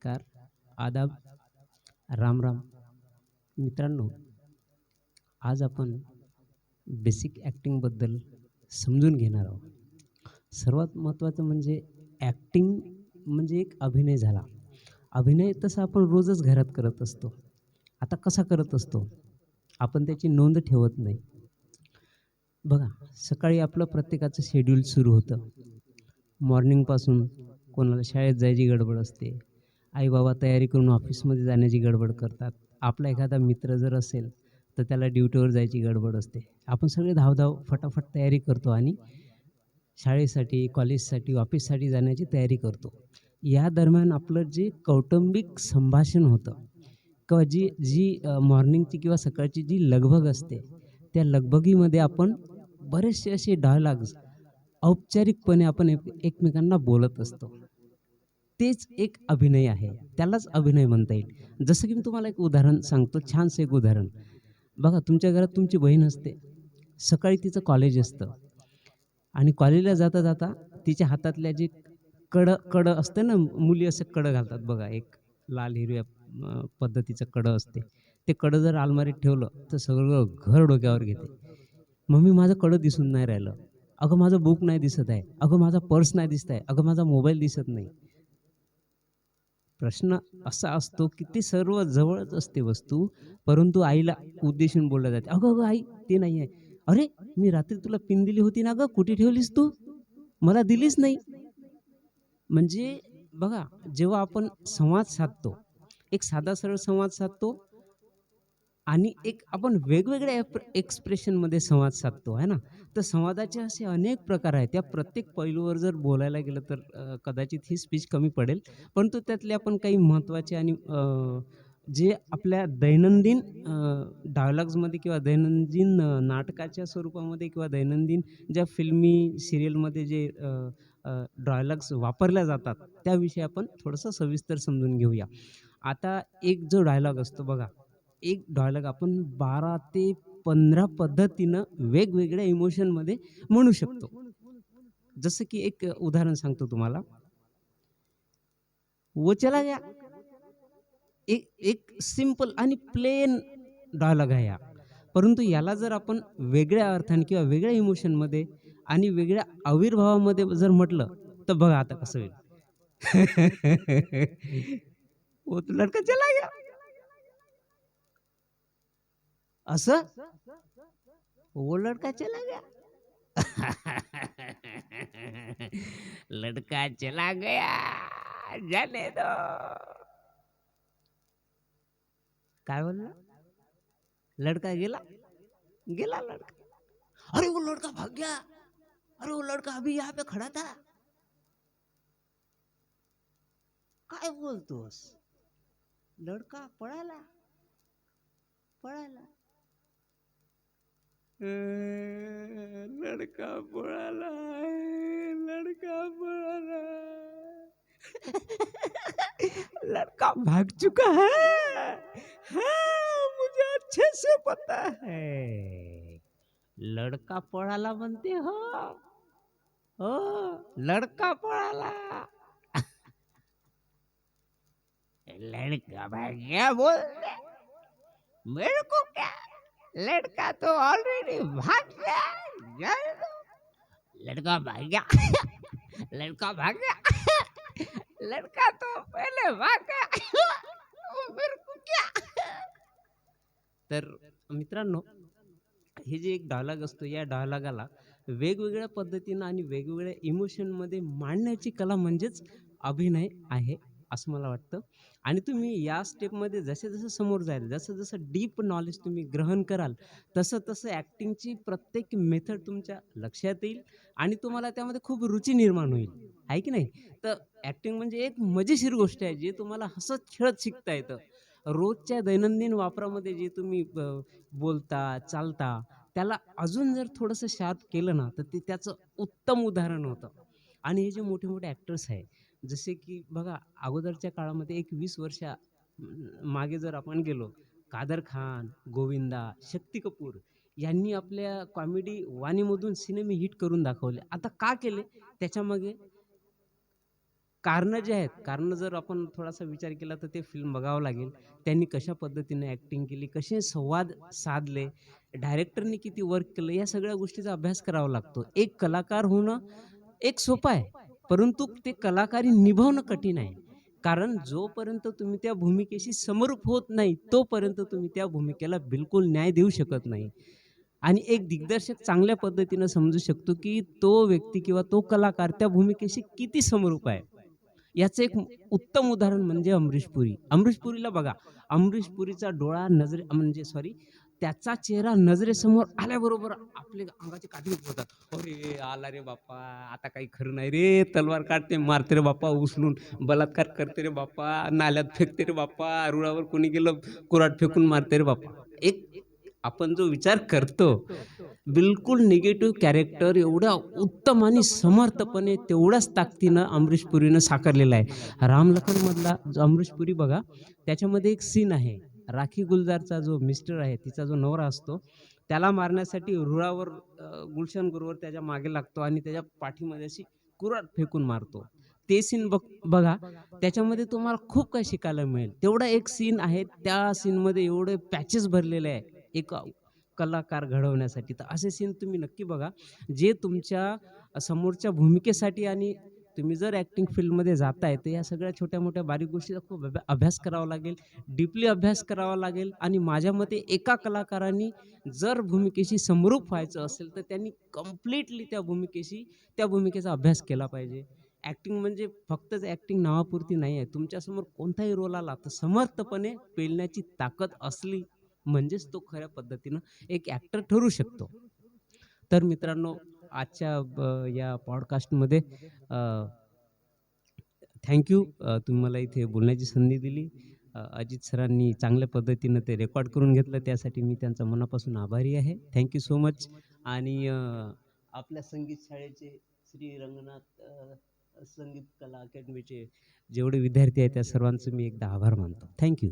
नमस्कार, आदाब, राम राम. मित्रांनो, आज आपण बेसिक ॲक्टिंगबद्दल समजून घेणार आहोत. सर्वात महत्त्वाचं म्हणजे ॲक्टिंग म्हणजे एक अभिनय झाला. अभिनय तसा आपण रोजच घरात करत असतो. आता कसा करत असतो? आपण त्याची नोंद ठेवत नाही. बघा, सकाळी आपलं प्रत्येकाचं शेड्यूल सुरू होतं. मॉर्निंगपासून कोणाला शाळेत जायची गडबड असते. आई-बाबा तयारी करून ऑफिसमध्ये जाण्याची गडबड करतात. आपला एखादा मित्र जर असेल, तर त्याला ड्युटीवर जायची गडबड असते. आपण सगळे धावधाव फटाफट तयारी करतो आणि शाळेसाठी, कॉलेजसाठी, ऑफिससाठी जाण्याची तयारी करतो. या दरम्यान आपलं जे कौटुंबिक संभाषण होतं किंवा जी जी मॉर्निंगची किंवा सकाळची जी लगबग असते, त्या लगबगीमध्ये आपण बरेचसे असे डायलॉग्स औपचारिकपणे आपण एकमेकांना बोलत असतो. तेच एक अभिनय आहे. त्यालाच अभिनय म्हणता येईल. जसं की मी तुम्हाला एक उदाहरण सांगतो, छानसं एक उदाहरण. बघा, तुमच्या घरात तुमची बहीण असते. सकाळी तिचं कॉलेज असतं आणि कॉलेजला जाता-जाता तिच्या हातातल्या जे कडं असते ना, मुली असे कडं घालतात बघा, एक लाल हिरव्या पद्धतीचं कडं असते. ते कडं जर अलमारीत ठेवलं, तर सगळं घर डोक्यावर घेते. "मम्मी, माझं कडं दिसून नाही राहिलं. अगं, माझं बुक नाही दिसत आहे. अगं, माझा पर्स नाही दिसत आहे. अगं, माझा मोबाईल दिसत नाही." प्रश्न असा असतो, की ती सर्व जवळच असते वस्तू, परंतु आईला उद्देशून बोललं जाते, "अगं, अगं आई, ते नाही आहे." "अरे, मी रात्री तुला पिन दिली होती ना गं, कुठे ठेवलीस तू? मला दिलीच नाही." म्हणजे बघा, जेव्हा आपण संवाद साधतो, एक साधा सरळ संवाद साधतो आणि एक आपण वेगवेगळ्या एक्सप्रेशनमध्ये संवाद साधतो, आहे ना? तर संवादाचे असे अनेक प्रकार आहेत. त्या प्रत्येक पैलूवर जर बोलायला गेलं तर कदाचित ही स्पीच कमी पडेल. परंतु त्यातले आपण काही महत्त्वाचे आणि जे आपल्या दैनंदिन डायलॉग्समध्ये किंवा दैनंदिन नाटकाच्या स्वरूपामध्ये किंवा दैनंदिन ज्या फिल्मी सीरियलमध्ये जे डायलॉग्स वापरल्या जातात, त्याविषयी आपण थोडंसं सविस्तर समजून घेऊया. आता एक जो डायलॉग असतो बघा, एक डायलॉग आपण 12 ते 15 पद्धतीनं वेगवेगळ्या इमोशनमध्ये म्हणू शकतो. जसं की एक उदाहरण सांगतो तुम्हाला. "वो चला गया." एक एक सिंपल आणि प्लेन डायलॉग आहे हा. परंतु याला जर आपण वेगळ्या अर्थाने किंवा वेगळ्या इमोशनमध्ये आणि वेगळ्या आविर्भावामध्ये जर म्हटलं, तर बघा आता कसं होईल. "वो तो लडका चला गया." असं? "वो लडका चला गया." लड़का चला गया, जाने दो. काय बोलला? लड़का गेला? गेला लड़का. अरे वो लड़का भाग गया. अरे वो लड़का अभी यहाँ पे खड़ा था. काय बोलतोस? लड़का पळाला. पळाला. लड़का पळाला. लड़का पळाला. लड़का भाग चुका है. हाँ, मुझे अच्छे से पता है. लड़का पळाला म्हणते हो. हो, लड़का पळाला. लड़का भाग गया बोल दे. मेरे को क्या? लड़का तो ऑलरेडी भाग गया. जाने दो. लड़का भाग गया. लड़का भाग गया. लड़का तो पहले भाग गया. मेरे को क्या? तर मित्रांनो, हे जे एक डायलॉग असतो, या डायलॉगाला वेगवेगळ्या पद्धतीनं आणि वेगवेगळ्या इमोशनमध्ये मांडण्याची कला म्हणजेच अभिनय आहे, असं मला वाटतं. आणि तुम्ही या स्टेपमध्ये जसे-जसे समोर जाल, जसं-जसं डीप नॉलेज तुम्ही ग्रहण कराल, तसं-तसं ॲक्टिंगची प्रत्येक मेथड तुमच्या लक्षात येईल आणि तुम्हाला त्यामध्ये खूप रुची निर्माण होईल, आहे की नाही? तर ॲक्टिंग म्हणजे एक मजेशीर गोष्ट आहे, जी तुम्हाला हसत-खेळत शिकता येतं. रोजच्या दैनंदिन वापरामध्ये जे तुम्ही बोलता, चालता, त्याला अजून जर थोडंसं शार्प केलं ना, तर ते त्याचं उत्तम उदाहरण होतं. आणि हे जे मोठे-मोठे ॲक्टर्स आहे, जसे की बघा अगोदरच्या काळामध्ये एक 20 वर्षा मागे जर आपण गेलो, कादर खान, गोविंदा, शक्ती कपूर यांनी आपल्या कॉमेडी वाणीमधून सिनेमे हिट करून दाखवले. आता का केले? त्याच्यामागे कारणं जे आहेत, कारणं जर आपण थोडासा विचार केला तर ते फिल्म बघावं लागेल. त्यांनी कशा पद्धतीने ॲक्टिंग केली, कसे संवाद साधले, डायरेक्टरनी किती वर्क केलं, या सगळ्या गोष्टीचा अभ्यास करावा लागतो. एक कलाकार होणं एक सोपं आहे, परंतु ते कलाकारी निभावणं कठीण आहे. कारण जोपर्यंत तुम्ही त्या भूमिकेशी समरूप होत नाही, तोपर्यंत तुम्ही त्या भूमिकेला बिलकुल न्याय देऊ शकत नाही. आणि एक दिग्दर्शक चांगल्या पद्धतीनं समजू शकतो, की तो व्यक्ती किंवा तो कलाकार त्या भूमिकेशी किती समरूप आहे. याचं एक उत्तम उदाहरण म्हणजे अमरीश पुरी. अमरीश पुरीला बघा, अमरीश पुरीचा डोळा म्हणजे सॉरी, त्याचा चेहरा नजरेसमोर आल्याबरोबर आपल्या अंगाचे काटे उठतात. "अरे आला रे बाप्पा, आता काही खरं नाही रे, तलवार काढते, मारते रे बाप्पा उचलून, बलात्कार करते रे बाप्पा, नाल्यात फेकते रे बाप्पा, रुळावर कोणी गेलं कुऱ्हाड फेकून मारते रे बाप्पा." एक आपण जो विचार करतो, बिलकुल निगेटिव्ह कॅरेक्टर एवढ्या उत्तम आणि समर्थपणे तेवढ्याच ताकदीनं अमरीश पुरीनं साकारलेला आहे. रामलखनमधला जो अमरीश पुरी बघा, त्याच्यामध्ये एक सीन आहे. राखी गुलजारचा जो मिस्टर आहे, तिचा जो नवरा असतो, त्याला मारण्यासाठी रुळावर गुलशन ग्रोवर त्याच्या मागे लागतो आणि त्याच्या पाठीमध्ये अशी कुऱ्हाड फेकून मारतो. ते सीन बघा, त्याच्यामध्ये तुम्हाला खूप काही शिकायला मिळेल. तेवढा एक सीन आहे, त्या सीनमध्ये एवढे पॅचेस भरलेले आहे. एक कलाकार घडवण्यासाठी. तर असे सीन तुम्ही नक्की बघा, जे तुमच्या समोरच्या भूमिकेसाठी आणि तुम्ही जर ॲक्टिंग फील्डमध्ये जाताय, तर या सगळ्या छोट्या-मोठ्या बारीक गोष्टीचा खूप अभ्यास करावा लागेल, डीपली अभ्यास करावा लागेल आणि माझ्या मते एका कलाकाराने जर भूमिकेशी समरूप व्हायचं असेल, तर त्यांनी कंप्लीटली त्या भूमिकेचा अभ्यास केला पाहिजे. ॲक्टिंग म्हणजे फक्तच ॲक्टिंग नावापुरती नाही आहे. तुमच्यासमोर कोणताही रोल आला, तर समर्थपणे पेलण्याची ताकद असली म्हणजेच तो खऱ्या पद्धतीनं एक ॲक्टर ठरू शकतो. तर मित्रांनो, आजच्या या पॉडकास्टमध्ये तुम्ही मला इथे बोलण्याची संधी दिली. अजित सरांनी चांगल्या पद्धतीनं ते रेकॉर्ड करून घेतलं, त्यासाठी मी त्यांचा मनापासून आभारी आहे. So much. आणि आपल्या संगीत शाळेचे श्री रंगनाथ संगीत कला अकॅडमीचे जेवढे विद्यार्थी आहेत, त्या सर्वांचं मी एकदा आभार मानतो. थँक